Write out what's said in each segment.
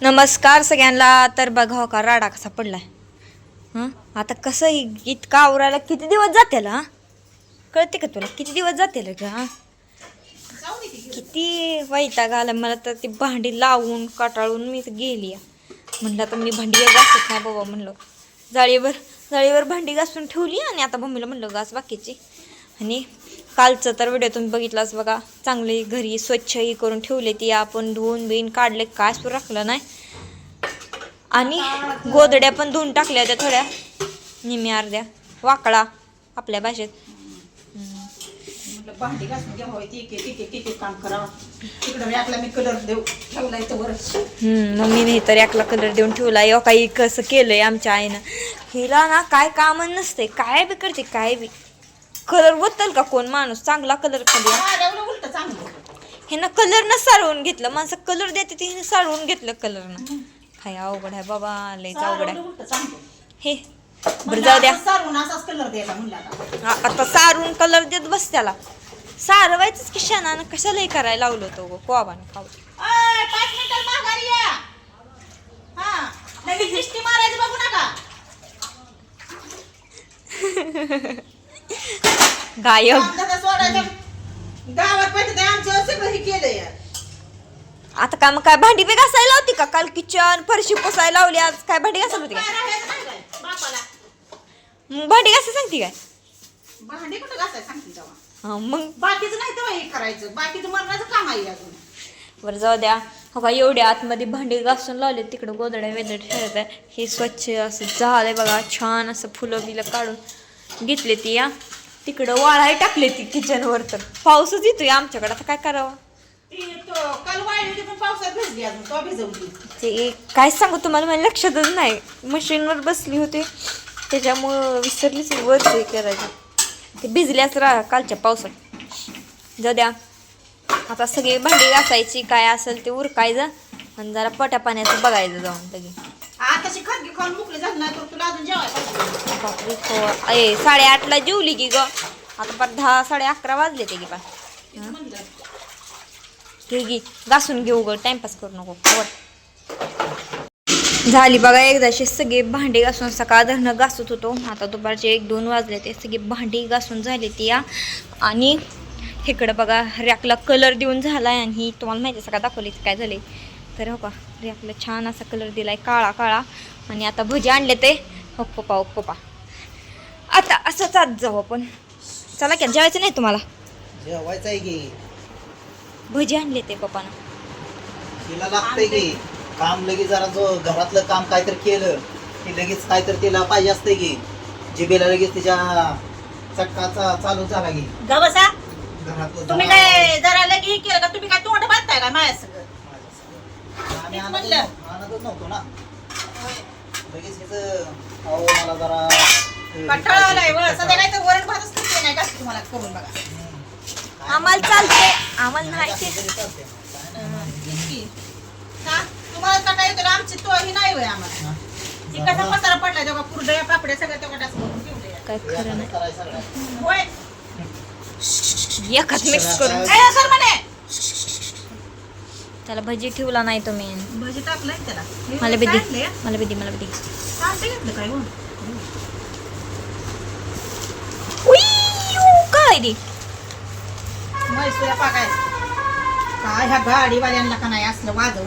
नमस्कार सगळ्यांना. तर बघा हो का राडा कसा पडलाय. आता कसं इतका आवरायला किती दिवस जातील हा? कळते का तुला किती दिवस जातील का? किती वैताग आला मला तर ती भांडी लावून काटाळून मी गेली. म्हणलं आता मी भांडी घासत नाही बाबा. म्हणलं जाळीवर भांडी घासून ठेवली आणि आता मम्मीला म्हणलं घास बाकीची. आणि कालचं तर व्हिडिओ तुम्ही बघितलाच बघा. चांगली घरी स्वच्छही करून ठेवले ती आपण धुवून बिन काढले काय सुरू राखलं नाही. आणि गोदड्या पण धुवून टाकल्या होत्या थोड्या निम्या अर्ध्या वाकडा आपल्या भाषेत. भांडी घासून घ्यावं एक काम करावं. तिकडे मी कलर देऊ ठेवलाय तर मम्मी मी तर एकला कलर देऊन ठेवला. काही कसं केलंय आमच्या आईनं. हिला ना काय काम नसते काय बी करते काय बी. कलर होतल का कोण माणूस चांगला कलर उलट चांगलं हे ना कलर न सारवून घेतलं. माणसं कलर देते ते सारवून घेतलं कलर न. काय अवघड आहे बाबा लयच अवघड आहे हे. बरं जाऊ द्या. आता सारून कलर देत बस त्याला. सारवायचंच की शानानं कशालाही करायला लावलं होतं कोबानं खाऊ. 5 मिनिटात माघारी या. लगेच दिष्टी मारायचं बघू नका. गायब गावात पाहिजे आमच्या सगळं केलंय. आता काय मग काय भांडी बी घासायला होती का? काल किचन फरशी पुसायला लावली. आज काय भांडी घासायला होती काय? मग भांडी घासायला सांगते काय? भांडी कुठं घासायला सांगते तेव्हा. मग बाकीचं नाही तेव्हा हे करायचं. बाकीचं मरणाचं काम आहे अजून. बरं जाऊ द्या. हो का एवढ्या आतमध्ये भांडी घासून लावले. तिकडं गोदड्या वेदड्या ठेवत आहे. हे स्वच्छ असं झालंय बघा. छान असं फुलं बिलं काढून घेतले ती या. तिकडं वाळाही टाकले ती किचनवर. तर पाऊसच येतोय आमच्याकडे. आता काय करावं. काल वाळली पण पावसात भिजली अजून तो भिजवली. ते काय सांगू तुम्हाला माझ्या लक्षातच नाही. मशीनवर बसली होते त्याच्यामुळं विसरलीच वर हे करायचं. ते भिजल्याच कालच्या पावसात. जाऊ द्या. आता सगळी भांडी घासायची काय असेल ते उरकायचं आणि जरा पट्या पाण्याचं बघायचं जाऊन लगे. आताशी खाजगी खाऊन मोकळी झाली नाही तर तुला अजून जेवायला बापरे 8:30ला जेवली की ग. आता पर 10 11:30 वाजले ते की पण घे घे घासून घेऊ ग. टाइमपास करू नको. झाली बघा एकदाशी सगळे भांडी घासून. सकाळ धरणं घासत होतो. आता दुपारचे 1-2 वाजले. ते सगळी भांडी घासून झाली ती या. आणि इकडं बघा रॅकला कलर देऊन झालाय. आणि ही तुम्हाला माहिती आहे सगळं दाखवली काय झाले. तर हो का रॅकला छान असा कलर दिलाय काळा काळा. आणि आता भजी आणले ते पप्पा आता असंच आज जाऊ आपण. चला की जेवायचं नाही तुम्हाला? जेवायचं आहे की. भजी आणले ते पप्पानं. तिला लागतंय की काम लगेच. जरा जो घरातलं काम काहीतरी केलं की लगेच काहीतरी तिला पाहिजे असतंय की. जिभेला लगेच तिच्या चटकाचा चालू झाला की बसा. घरातलं तुम्ही काय जरा लगे हे केलं का? तुम्ही काय तोंड बांधताय का माझ्या सगळं? आम्ही म्हणलं. आणतच नव्हतो ना. लगेच हिचं अहो मला जरा कंटाळा आलाय व. सध्या नाही तर वरण भातच खाते नाही का तुम्हाला करून बघा. आम्हाला चालते आम्हाला नाही ते. तुम्हाला कंटाळा येतो ना. आमची तो ही नाही होय आम्हाला. ती कसा पसारा पडलाय तेव्हा कुरड्या पापड्या सगळ्या तेवढ्याच करून ठेवले. काय खरं नाही. करायचं सगळं. होय एकात मिक्स करून. काय सर म्हणे त्याला भजी ठेवला नाही तुम्ही. भजी टाकलंय त्याला. मला भजी मला भजी मला भजी. चालते घेतलं काय हो. काय रे मैसूर पाकाय काय ह्या गाडीवाल्यांना का नाही असलं वाजव.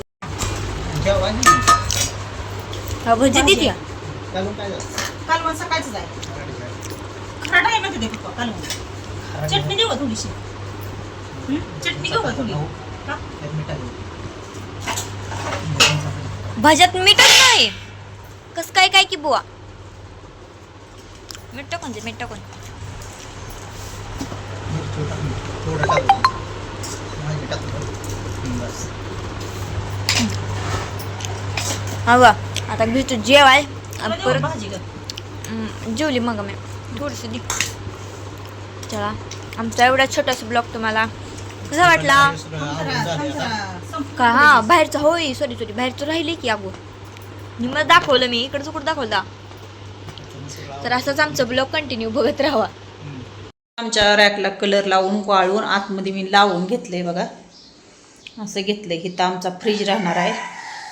जेवायचं हा भजी देते का? कालून काय झालं? कालवण सकाळचं जाय खराटा आहे माहिती पप्पा कालवण. चटणी देऊ का थोडीशी? चटणी घेऊ का थोडी? भज्यात मीठच नाही. कस काय काय की बुवा. मीठ टाकून दे मीठ टाकून. थोडं टाकू. बस. हा बा आता घेतो जेवाय. परत भाजी जेवली मग मी थोडीशी दे. चला आमचा एवढा छोटासा ब्लॉग तुम्हाला कसा वाटला का? हा बाहेरचं होय सॉरी बाहेरचं राहिले की अगो मला दाखवलं मी. इकडचं कुठं दाखवलं. तर असंच आमचं ब्लॉग कंटिन्यू बघत राहावा. आमच्या रॅकला कलर लावून वाळून आतमध्ये मी लावून घेतलंय बघा. असं घेतलंय. इथं आमचा फ्रीज राहणार आहे.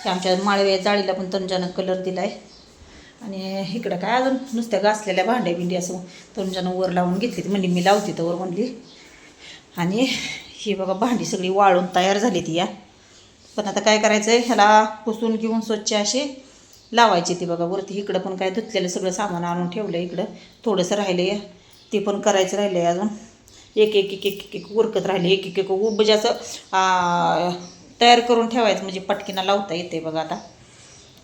हे आमच्या माळव्या जाळीला पण तनुजानं कलर दिला आहे. आणि इकडं काय अजून नुसत्या घासलेल्या भांड्या बिंडी असं तनुजानं वर लावून घेतली. म्हणजे मी लावते तर वर म्हणली. आणि ही बघा भांडी सगळी वाळून तयार झाली ती या. पण आता काय करायचं आहे, ह्याला पुसून घेऊन स्वच्छ असे लावायचे. ती बघा वरती इकडं पण काय धुतलेलं सगळं सामान आणून ठेवलं. इकडं थोडंसं राहिलं आहे, ते पण करायचं राहिलं आहे अजून. एक उरकत राहिले. एक म्हणजे असं तयार करून ठेवायचं म्हणजे पटकीनं लावता येते. बघा आता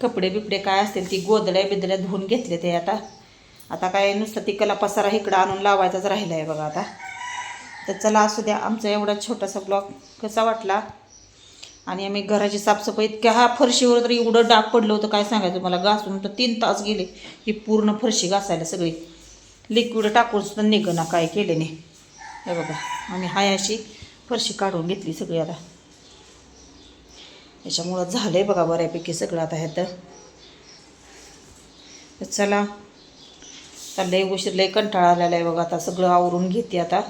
कपडे बिपडे काय असतील ती गोदड्या बिदड्या धुवून घेतले ते. आता काय नुसतं ती कला पसारा इकडं आणून लावायचाच राहिला आहे बघा आता. तर चला असू द्या. आमचा एवढा छोटासा ब्लॉग कसा वाटला. आणि आम्ही घराची साफसफाई इतक्या फरशीवर तर एवढं डाग पडलं होतं काय सांगायचं मला. घासून तर 3 तास गेले ही पूर्ण फरशी घासायला. सगळी लिक्विड टाकून सुद्धा निघणं काय केले नाही. हे बघा आम्ही हाय अशी फरशी काढून घेतली सगळी आता. याच्यामुळं झालं आहे बघा बऱ्यापैकी सगळं आता ह्यात. चला लय उशीर लय कंटाळा आलेला आहे बघा. आता सगळं आवरून घेते आता.